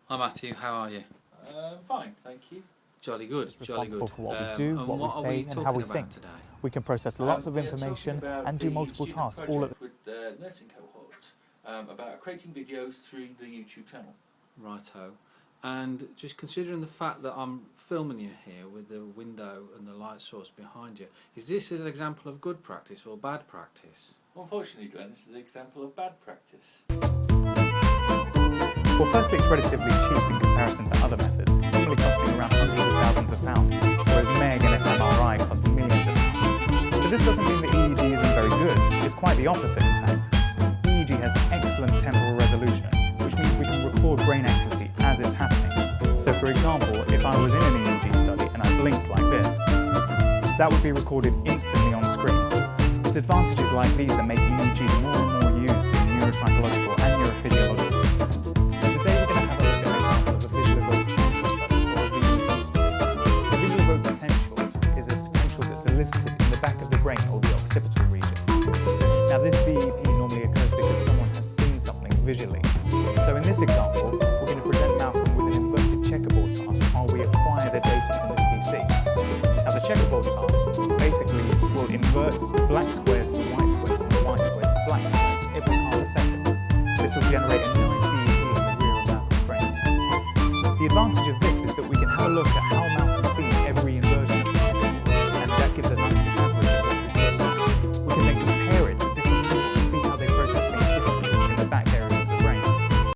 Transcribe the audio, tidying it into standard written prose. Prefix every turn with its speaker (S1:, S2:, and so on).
S1: Hi Matthew, how are you?
S2: Fine, thank you.
S1: Jolly good, jolly
S3: Responsible
S1: good.
S3: for what we do,
S1: and
S3: what we
S1: are
S3: say, and how
S1: talking
S3: we
S1: about
S3: think.
S1: today?
S3: We can process lots of
S2: We are
S3: information
S2: talking about
S3: and do
S2: the
S3: multiple
S2: student
S3: tasks all at
S2: project with the nursing cohort, about creating videos through the YouTube channel.
S1: Righto. And just considering the fact that I'm filming you here with the window and the light source behind you, is this an example of good practice or bad practice?
S2: Unfortunately, Glenn, this is an example of bad practice.
S3: Well, firstly, it's relatively cheap in comparison to other methods, normally costing around hundreds of thousands of pounds, whereas MEG and fMRI cost millions of pounds. But this doesn't mean that EEG isn't very good. It's quite the opposite, in fact. EEG has excellent temporal resolution, which means we can record brain activity as it's happening. So, for example, if I was in an EEG study and I blinked like this, that would be recorded instantly on screen. Its advantages like these are making EEG more and more used in neuropsychological and neurophysiological. Today we're going to have a look at an example of a visual evoked potential study, or a VEP study. A visual evoked potential is a potential that's elicited in the back of the brain, or the occipital region. Now this VEP normally occurs because someone has seen something visually. So in this example, we're going to present Malcolm with an inverted checkerboard task while we acquire the data from this PC. Now the checkerboard task basically will invert black squares to white squares and white squares to black squares every half a second. This will generate a nice VEP in the rear of Malcolm's brain. The advantage of this is that we can have a look at how Malcolm's seen every inversion of the checkerboard, and that gives a nice